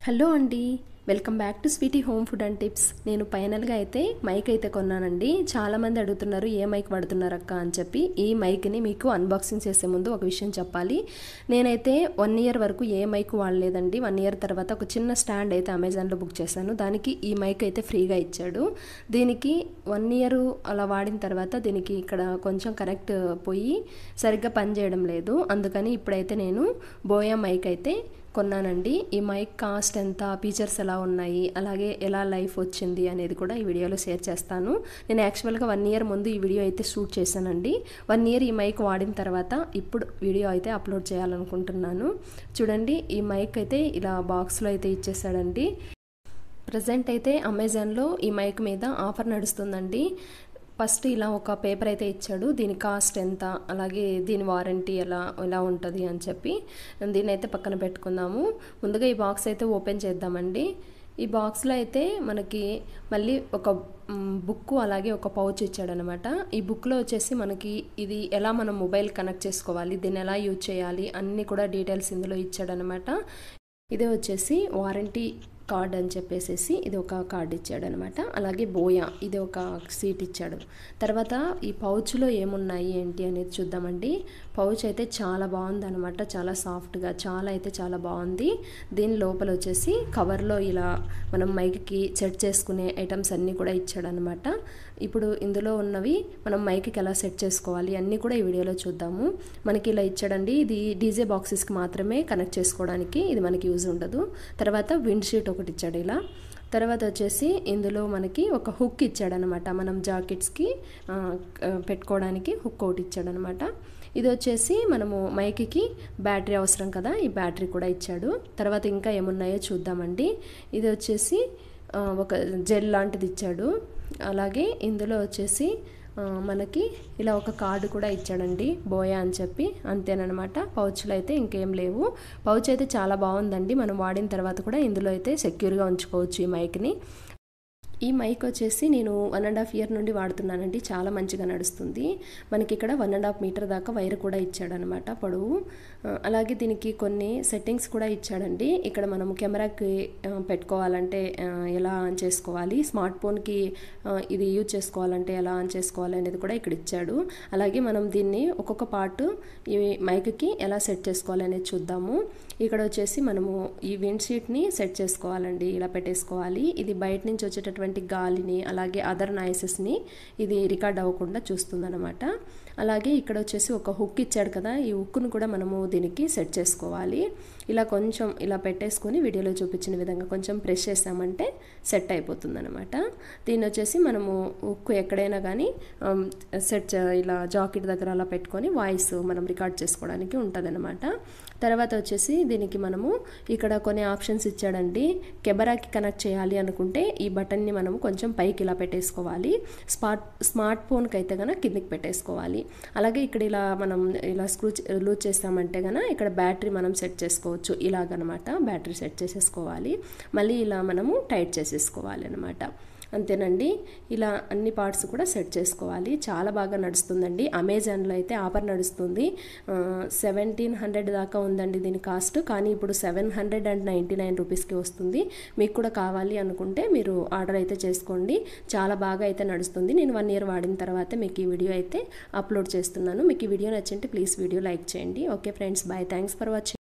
Hello అండి, welcome back to Sweety home food and tips. నేను ఫైనల్గా అయితే మైక్ అయితే కొన్నానండి. చాలామంది అడుగుతున్నారు ఏ మైక్ వాడుతున్నారు అక్క అని చెప్పి. ఈ మైక్ని మీకు అన్బాక్సింగ్ చేసే ముందు ఒక విషయం చెప్పాలి. నేనైతే 1 ఇయర్ వరకు ఏ మైక్ వాడలేదండి. 1 ఇయర్ తర్వాత ఒక చిన్న స్టాండ్ అయితే అమెజాన్లో బుక్ చేశాను. దానికి ఈ మైక్ అయితే ఫ్రీగా ఇచ్చాడు. దీనికి 1 ఇయర్ అలా వాడిన తర్వాత దీనికి ఇక్కడ కొంచెం కనెక్ట్ పోయి సరిగ్గా పనిచేయడం లేదు. అందుకని ఇప్పుడైతే నేను బోయా మైక్ అయితే కొన్నానండి. ఈ మైక్ కాస్ట్ ఎంత, ఫీచర్స్ ఎలా ఉన్నాయి, అలాగే ఎలా లైఫ్ వచ్చింది అనేది కూడా ఈ వీడియోలో షేర్ చేస్తాను. నేను యాక్చువల్గా 1 ఇయర్ ముందు ఈ వీడియో అయితే షూట్ చేశానండి. 1 ఇయర్ ఈ మైక్ వాడిన తర్వాత ఇప్పుడు వీడియో అయితే అప్లోడ్ చేయాలనుకుంటున్నాను. చూడండి, ఈ మైక్ అయితే ఇలా బాక్స్లో అయితే ఇచ్చేసాడండి. ప్రజెంట్ అయితే అమెజాన్లో ఈ మైక్ మీద ఆఫర్ నడుస్తుందండి. ఫస్ట్ ఇలా ఒక పేపర్ అయితే ఇచ్చాడు, దీని కాస్ట్ ఎంత, అలాగే దీని వారంటీ ఎలా ఉంటుంది అని చెప్పి. దీన్ని అయితే పక్కన పెట్టుకుందాము. ముందుగా ఈ బాక్స్ అయితే ఓపెన్ చేద్దామండి. ఈ బాక్స్లో అయితే మనకి మళ్ళీ ఒక బుక్ అలాగే ఒక పౌచ్ ఇచ్చాడనమాట. ఈ బుక్లో వచ్చేసి మనకి ఇది ఎలా మనం మొబైల్ కనెక్ట్ చేసుకోవాలి, దీన్ని ఎలా యూజ్ చేయాలి అన్నీ కూడా డీటెయిల్స్ ఇందులో ఇచ్చాడనమాట. ఇదే వచ్చేసి వారంటీ కార్డ్ అని చెప్పేసి ఇది ఒక కార్డ్ ఇచ్చాడనమాట. అలాగే బోయా ఇది ఒక సీట్ ఇచ్చాడు. తర్వాత ఈ పౌచ్లో ఏమున్నాయి ఏంటి అనేది చూద్దామండి. పౌచ్ అయితే చాలా బాగుందనమాట, చాలా సాఫ్ట్గా చాలా బాగుంది. దీని లోపల వచ్చేసి కవర్లో ఇలా మనం మైక్కి సెట్ చేసుకునే ఐటమ్స్ అన్నీ కూడా ఇచ్చాడనమాట. ఇప్పుడు ఇందులో ఉన్నవి మనం మైక్కి ఎలా సెట్ చేసుకోవాలి అన్నీ కూడా ఈ వీడియోలో చూద్దాము. మనకి ఇలా ఇచ్చాడండి. ఇది డీజే బాక్సెస్కి మాత్రమే కనెక్ట్ చేసుకోవడానికి, ఇది మనకి యూజ్ ఉండదు. తర్వాత విండ్ షీట్ ఒకటి ఇచ్చాడు ఇలా. తర్వాత వచ్చేసి ఇందులో మనకి ఒక హుక్ ఇచ్చాడనమాట, మనం జాకెట్స్కి పెట్టుకోవడానికి హుక్ ఒకటి ఇచ్చాడనమాట. ఇది వచ్చేసి మనము మైక్కి బ్యాటరీ అవసరం కదా, ఈ బ్యాటరీ కూడా ఇచ్చాడు. తర్వాత ఇంకా ఏమున్నాయో చూద్దామండి. ఇది వచ్చేసి ఒక జెల్ లాంటిది ఇచ్చాడు. అలాగే ఇందులో వచ్చేసి మనకి ఇలా ఒక కార్డు కూడా ఇచ్చాడండి, బోయా అని చెప్పి. అంతేనమాట. పౌచ్లో అయితే ఇంకేం లేవు. పౌచ్ అయితే చాలా బాగుందండి. మనం వాడిన తర్వాత కూడా ఇందులో అయితే సెక్యూర్గా ఉంచుకోవచ్చు ఈ మైక్ని. ఈ మైక్ వచ్చేసి నేను 1.5 ఇయర్ నుండి వాడుతున్నానండి. చాలా మంచిగా నడుస్తుంది. మనకి ఇక్కడ 1.5 మీటర్ దాకా వైర్ కూడా ఇచ్చాడనమాట, పొడవు. అలాగే దీనికి కొన్ని సెట్టింగ్స్ కూడా ఇచ్చాడండి. ఇక్కడ మనం కెమెరాకి పెట్టుకోవాలంటే ఎలా ఆన్ చేసుకోవాలి, స్మార్ట్ ఫోన్కి ఇది యూజ్ చేసుకోవాలంటే ఎలా ఆన్ చేసుకోవాలి అనేది కూడా ఇక్కడ ఇచ్చాడు. అలాగే మనం దీన్ని ఒక్కొక్క పార్ట్ ఈ మైక్కి ఎలా సెట్ చేసుకోవాలి అనేది చూద్దాము. ఇక్కడ వచ్చేసి మనము ఈ విండ్ షీట్ని సెట్ చేసుకోవాలండి, ఇలా పెట్టేసుకోవాలి. ఇది బయట నుంచి వచ్చేటటువంటి గాలిని అలాగే అదర్ నాయిసెస్ని ఇది రికార్డ్ అవ్వకుండా చూస్తుందన్నమాట. అలాగే ఇక్కడ వచ్చేసి ఒక హుక్ ఇచ్చాడు కదా, ఈ హుక్ను కూడా మనము దీనికి సెట్ చేసుకోవాలి. ఇలా కొంచెం ఇలా పెట్టేసుకొని వీడియోలో చూపించిన విధంగా కొంచెం ప్రెస్ చేసామంటే సెట్ అయిపోతుంది అనమాట. దీన్ని వచ్చేసి మనము హుక్ ఎక్కడైనా కానీ సెట్ ఇలా జాకెట్ దగ్గర అలా పెట్టుకొని వాయిస్ మనం రికార్డ్ చేసుకోవడానికి ఉంటుంది అనమాట. తర్వాత వచ్చేసి దీనికి మనము ఇక్కడ కొన్ని ఆప్షన్స్ ఇచ్చాడండి. కెమెరాకి కనెక్ట్ చేయాలి అనుకుంటే ఈ బటన్ని మనము కొంచెం పైకి ఇలా పెట్టేసుకోవాలి. స్మార్ట్ ఫోన్కి అయితే కనుక కిందికి పెట్టేసుకోవాలి. అలాగే ఇక్కడ ఇలా మనం ఇలా స్క్రూ లూజ్ చేస్తామంటే కనుక ఇక్కడ బ్యాటరీ మనం సెట్ చేసుకోవచ్చు. ఇలాగనమాట బ్యాటరీ సెట్ చేసేసుకోవాలి. మళ్ళీ ఇలా మనము టైట్ చేసేసుకోవాలి అనమాట. అంతేనండి. ఇలా అన్ని పార్ట్స్ కూడా సెట్ చేసుకోవాలి. చాలా బాగా నడుస్తుందండి. అమెజాన్లో అయితే ఆఫర్ నడుస్తుంది. 1700 దాకా ఉందండి దీని కాస్ట్. కానీ ఇప్పుడు 799 రూపీస్కి వస్తుంది. మీకు కూడా కావాలి అనుకుంటే మీరు ఆర్డర్ అయితే చేసుకోండి. చాలా బాగా అయితే నడుస్తుంది. నేను 1 ఇయర్ వాడిన తర్వాత మీకు ఈ వీడియో అయితే అప్లోడ్ చేస్తున్నాను. మీకు ఈ వీడియో నచ్చింటే ప్లీజ్ వీడియో లైక్ చేయండి. Okay friends, bye. Thanks for watching.